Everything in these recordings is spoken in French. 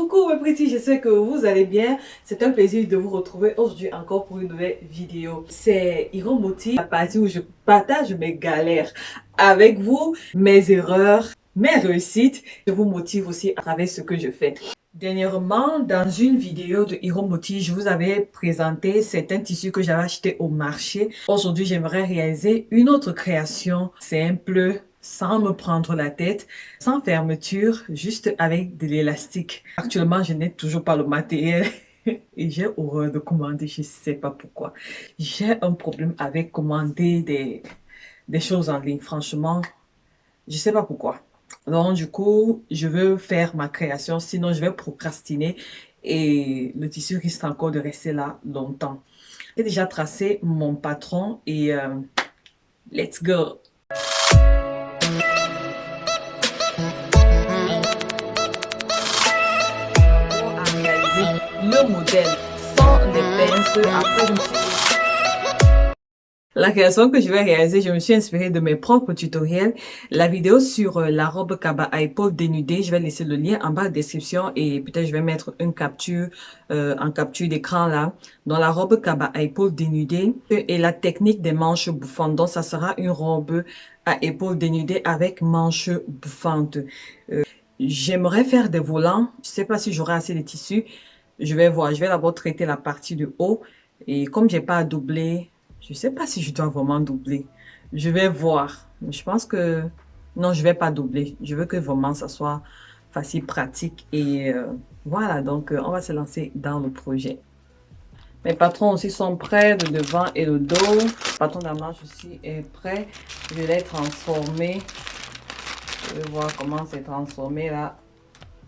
Coucou mes petits, j'espère que vous allez bien. C'est un plaisir de vous retrouver aujourd'hui encore pour une nouvelle vidéo. C'est Hiro Moti, la partie où je partage mes galères avec vous, mes erreurs, mes réussites. Je vous motive aussi à travers ce que je fais. Dernièrement, dans une vidéo de Hiro Moti, je vous avais présenté certains tissus que j'avais achetés au marché. Aujourd'hui, j'aimerais réaliser une autre création simple, sans me prendre la tête, sans fermeture, juste avec de l'élastique. Actuellement, je n'ai toujours pas le matériel et j'ai horreur de commander, je ne sais pas pourquoi. J'ai un problème avec commander des choses en ligne, franchement, je ne sais pas pourquoi. Donc, du coup, je veux faire ma création, sinon je vais procrastiner et le tissu risque encore de rester là longtemps. J'ai déjà tracé mon patron et let's go! À réaliser le modèle sans les pinces. Après, la création que je vais réaliser, je me suis inspirée de mes propres tutoriels. La vidéo sur la robe Kaba à épaules dénudées, je vais laisser le lien en bas de la description et peut-être je vais mettre une capture en capture d'écran là. Dans la robe Kaba à épaules dénudées et la technique des manches bouffantes. Donc, ça sera une robe à épaules dénudées avec manches bouffantes. J'aimerais faire des volants. Je sais pas si j'aurai assez de tissu. Je vais voir. Je vais d'abord traiter la partie du haut. Et comme j'ai pas à doubler, je sais pas si je dois vraiment doubler. Je vais voir. Je pense que non, je vais pas doubler. Je veux que vraiment ça soit facile, pratique. Et voilà, donc on va se lancer dans le projet. Mes patrons aussi sont prêts, le devant et le dos. Le patron de la manche aussi est prêt. Je l'ai transformé. Je vais voir comment c'est transformé là.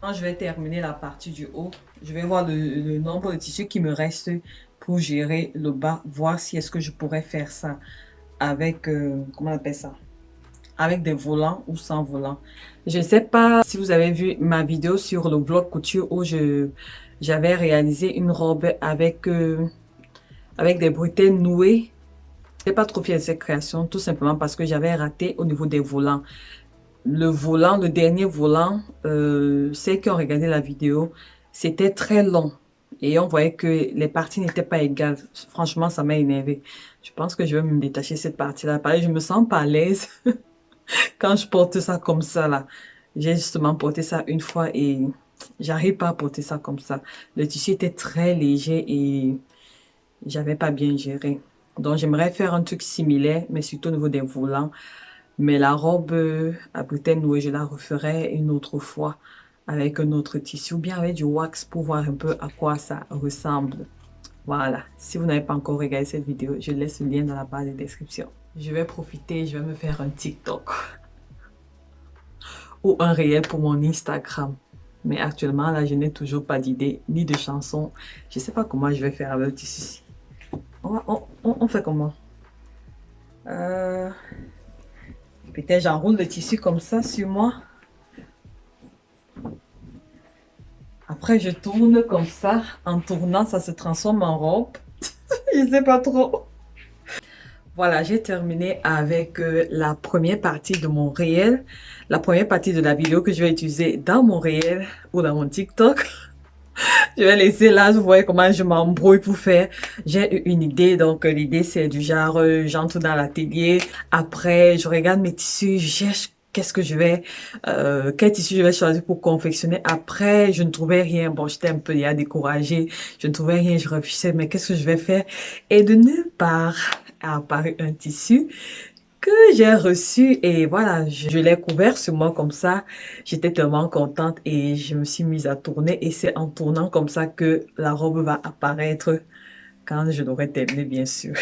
Quand je vais terminer la partie du haut, je vais voir le nombre de tissus qui me reste pour gérer le bas, voir si est-ce que je pourrais faire ça avec, comment on appelle ça, avec des volants ou sans volants. Je ne sais pas si vous avez vu ma vidéo sur le vlog couture où j'avais réalisé une robe avec des bretelles nouées. Je n'ai pas trop fière de cette création, tout simplement parce que j'avais raté au niveau des volants. Le volant, le dernier volant, ceux qui ont regardé la vidéo, c'était très long. Et on voyait que les parties n'étaient pas égales. Franchement, ça m'a énervé. Je pense que je vais me détacher de cette partie-là. Pareil, je me sens pas à l'aise quand je porte ça comme ça, là. J'ai justement porté ça une fois et j'arrive pas à porter ça comme ça. Le tissu était très léger et j'avais pas bien géré. Donc, j'aimerais faire un truc similaire, mais surtout au niveau des volants. Mais la robe à bretelles nouées, je la referai une autre fois avec un autre tissu ou bien avec du wax pour voir un peu à quoi ça ressemble. Voilà. Si vous n'avez pas encore regardé cette vidéo, je laisse le lien dans la barre de description. Je vais profiter, je vais me faire un TikTok ou un réel pour mon Instagram. Mais actuellement, là, je n'ai toujours pas d'idée ni de chanson. Je ne sais pas comment je vais faire avec le tissu. On fait comment? Peut-être j'enroule le tissu comme ça sur moi. Après, je tourne comme ça. En tournant, ça se transforme en robe. Je sais pas trop. Voilà, j'ai terminé avec la première partie de mon réel. La première partie de la vidéo que je vais utiliser dans mon réel ou dans mon TikTok. Je vais laisser là, vous voyez comment je m'embrouille pour faire. J'ai eu une idée, donc l'idée c'est du genre, j'entre dans l'atelier, après je regarde mes tissus, je cherche qu'est-ce que je vais, quel tissu je vais choisir pour confectionner. Après, je ne trouvais rien. Bon, j'étais un peu déjà découragée. Je ne trouvais rien, je réfléchissais, mais qu'est-ce que je vais faire? Et de nulle part a apparu un tissu que j'ai reçu et voilà, je l'ai couvert sur moi comme ça. J'étais tellement contente et je me suis mise à tourner et c'est en tournant comme ça que la robe va apparaître quand je l'aurai terminée, bien sûr.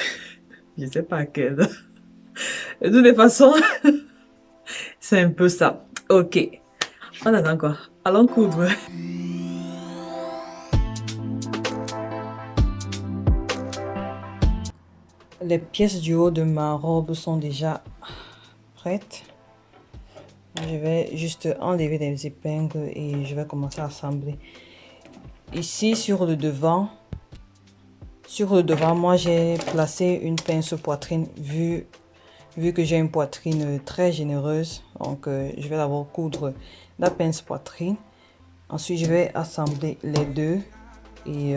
Je sais pas à quelle. De toute façon, c'est un peu ça. Ok. On attend quoi? Allons coudre. Les pièces du haut de ma robe sont déjà prêtes. Je vais juste enlever les épingles et je vais commencer à assembler. Ici sur le devant, moi j'ai placé une pince poitrine vu que j'ai une poitrine très généreuse. Donc je vais d'abord coudre la pince poitrine. Ensuite, je vais assembler les deux et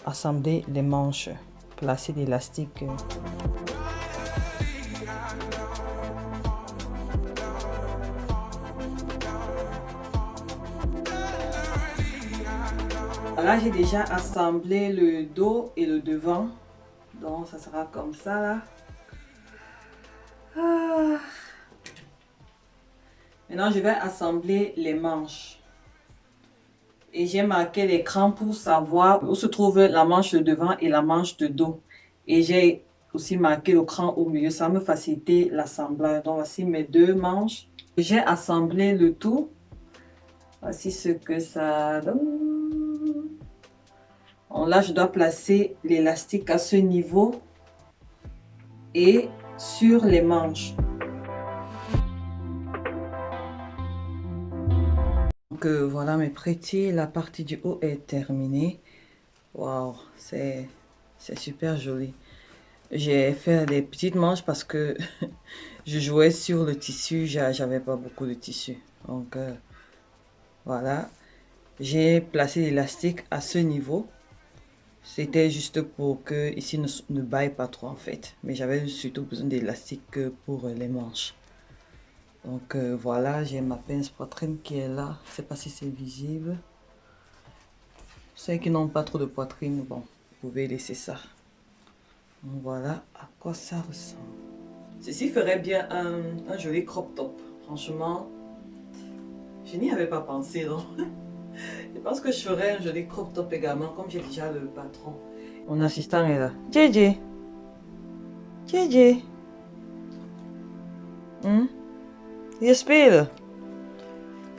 assembler les manches, placer l'élastique. Là, j'ai déjà assemblé le dos et le devant. Donc, ça sera comme ça, là. Ah. Maintenant, je vais assembler les manches. Et j'ai marqué l'écran pour savoir où se trouve la manche de devant et la manche de dos. Et j'ai aussi marqué le cran au milieu. Ça me facilite l'assemblage. Donc, voici mes deux manches. J'ai assemblé le tout. Voici ce que ça donne. Donc là, je dois placer l'élastique à ce niveau et sur les manches. Donc voilà mes pretty, la partie du haut est terminée. Waouh, c'est super joli. J'ai fait des petites manches parce que je jouais sur le tissu, j'avais pas beaucoup de tissu. Donc voilà, j'ai placé l'élastique à ce niveau. C'était juste pour que ici ne baille pas trop en fait. Mais j'avais surtout besoin d'élastique pour les manches. Donc voilà, j'ai ma pince poitrine qui est là. Je ne sais pas si c'est visible. Ceux qui n'ont pas trop de poitrine, bon, vous pouvez laisser ça. Donc voilà à quoi ça ressemble. Ceci ferait bien un joli crop top. Franchement, je n'y avais pas pensé, non? Je pense que je ferai un joli crop top également, comme j'ai déjà le patron. Mon assistant est là. JJ. JJ. Il espère.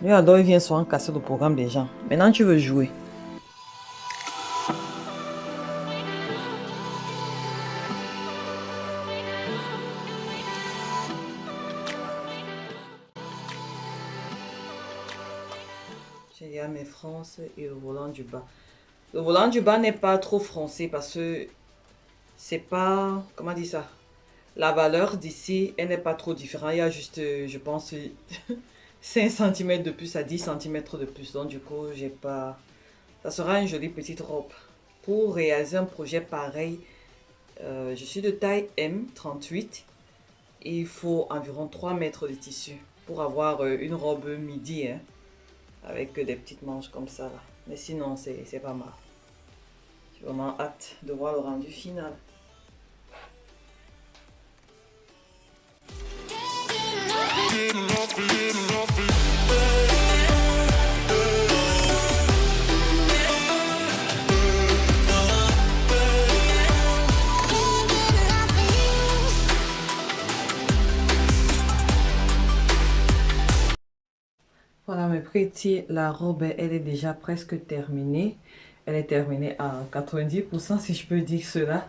Lui, alors, il vient souvent casser le programme des gens. Maintenant, tu veux jouer. J'ai mes fronces et le volant du bas. Le volant du bas n'est pas trop froncé parce que c'est pas, comment dire ça, la valeur d'ici, elle n'est pas trop différente. Il y a juste, je pense, 5 cm de plus à 10 cm de plus. Donc du coup, j'ai pas, ça sera une jolie petite robe. Pour réaliser un projet pareil, je suis de taille M38 et il faut environ 3 mètres de tissu pour avoir une robe midi, hein, avec des petites manches comme ça là. Mais sinon, c'est pas mal. J'ai vraiment hâte de voir le rendu final. Voilà mes petits, la robe elle est déjà presque terminée. Elle est terminée à 90% si je peux dire cela.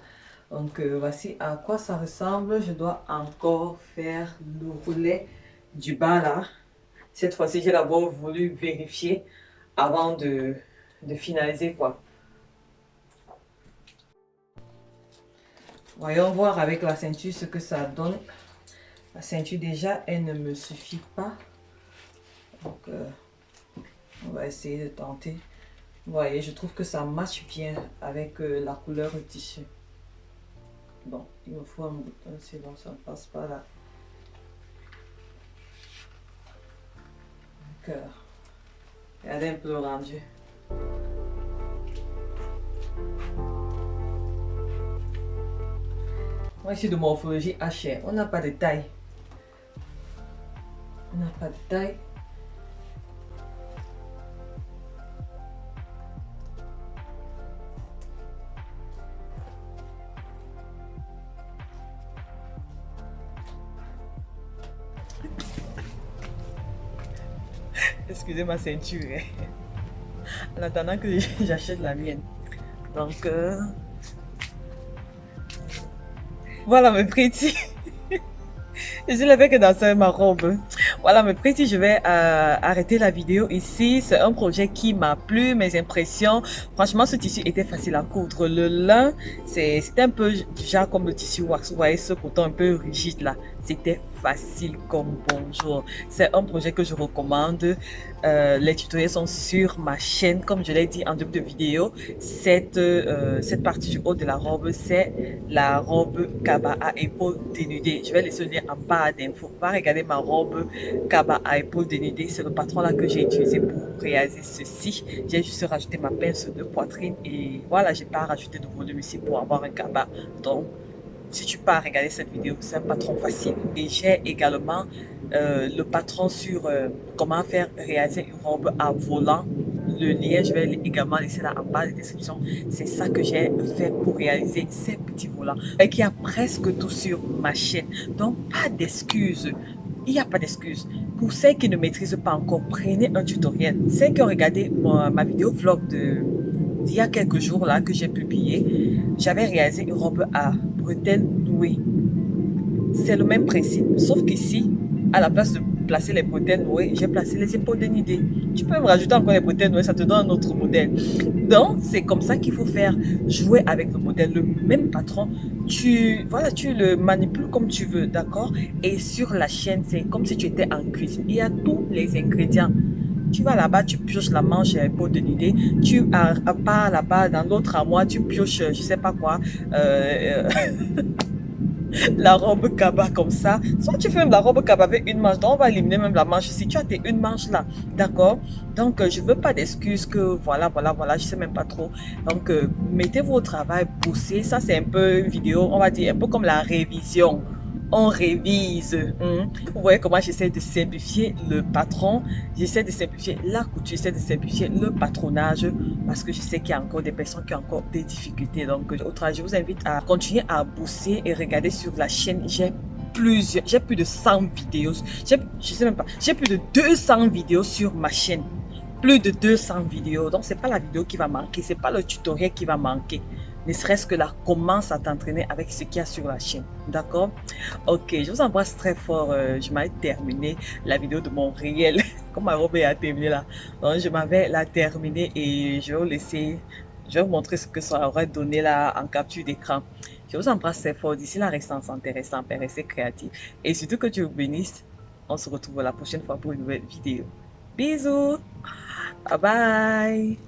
Donc voici à quoi ça ressemble. Je dois encore faire le roulet du bas là. Cette fois-ci j'ai d'abord voulu vérifier avant de finaliser quoi. Voyons voir avec la ceinture ce que ça donne. La ceinture déjà elle ne me suffit pas. Donc, on va essayer de tenter. Vous voyez, je trouve que ça matche bien avec la couleur du tissu. Bon, il me faut un bouton, sinon ça ne passe pas là. Donc, regardez un peu le rendu. Moi, ici de morphologie HR, on n'a pas de taille. On n'a pas de taille. Excusez ma ceinture. En attendant que j'achète la mienne. Donc, voilà mes petits. Je suis avec dans ma robe. Voilà mes petits, je vais arrêter la vidéo ici. C'est un projet qui m'a plu, mes impressions. Franchement, ce tissu était facile à coudre. Le lin, c'était un peu genre comme le tissu wax. Vous voyez ce coton un peu rigide là. C'était facile comme bonjour. C'est un projet que je recommande. Les tutoriels sont sur ma chaîne. Comme je l'ai dit en début de vidéo, cette partie du haut de la robe, c'est la robe Kaba à épaules dénudées. Je vais laisser le lien en barre d'infos. Va regarder ma robe Kaba à épaules dénudées. C'est le patron là que j'ai utilisé pour réaliser ceci. J'ai juste rajouté ma pince de poitrine et voilà, j'ai pas rajouté de volume ici pour avoir un Kaba. Donc, si tu pars regarder cette vidéo, c'est un patron facile. Et j'ai également le patron sur comment faire réaliser une robe à volant. Le lien, je vais également laisser là en bas de description. C'est ça que j'ai fait pour réaliser ces petits volants. Et qu'il y a presque tout sur ma chaîne. Donc, pas d'excuses. Il n'y a pas d'excuses. Pour celles qui ne maîtrisent pas encore, prenez un tutoriel. Celles qui ont regardé ma vidéo vlog d'il y a quelques jours là que j'ai publié, j'avais réalisé une robe à bretelles nouées. C'est le même principe, sauf qu'ici, à la place de placer les bretelles nouées, j'ai placé les épaules dénudées. Tu peux me rajouter encore les bretelles nouées, ça te donne un autre modèle. Donc, c'est comme ça qu'il faut faire, jouer avec le modèle, le même patron. Tu le manipules comme tu veux, d'accord? Et sur la chaîne, c'est comme si tu étais en cuisine. Il y a tous les ingrédients. Tu vas là-bas, tu pioches la manche et l'épaule dénudée. Tu pars là-bas, dans l'autre armoire, tu pioches, je sais pas quoi, la robe Kaba comme ça. Soit tu fais même la robe Kaba avec une manche. Donc, on va éliminer même la manche si tu as tes une manche là. D'accord? Donc, je veux pas d'excuses que voilà, je sais même pas trop. Donc, mettez-vous au travail, poussez. Ça, c'est un peu une vidéo, on va dire, un peu comme la révision. On révise. Vous voyez comment j'essaie de simplifier le patron, j'essaie de simplifier la couture, j'essaie de simplifier le patronage parce que je sais qu'il y a encore des personnes qui ont encore des difficultés. Donc, je vous invite à continuer à bosser et regarder sur la chaîne. J'ai plus de 100 vidéos. Je sais même pas, j'ai plus de 200 vidéos sur ma chaîne. Plus de 200 vidéos. Donc, c'est pas la vidéo qui va manquer, c'est pas le tutoriel qui va manquer. Ne serait-ce que là, commence à t'entraîner avec ce qu'il y a sur la chaîne. D'accord? Ok, je vous embrasse très fort. Je m'avais terminé la vidéo de mon réel. Comme ma robe est terminée là. Donc, je m'avais la terminée et je vais vous laisser. Je vais vous montrer ce que ça aurait donné là en capture d'écran. Je vous embrasse très fort. D'ici là, restez en santé, restez en paix, restez créatifs. Et surtout que Dieu vous bénisse. On se retrouve la prochaine fois pour une nouvelle vidéo. Bisous! Bye bye!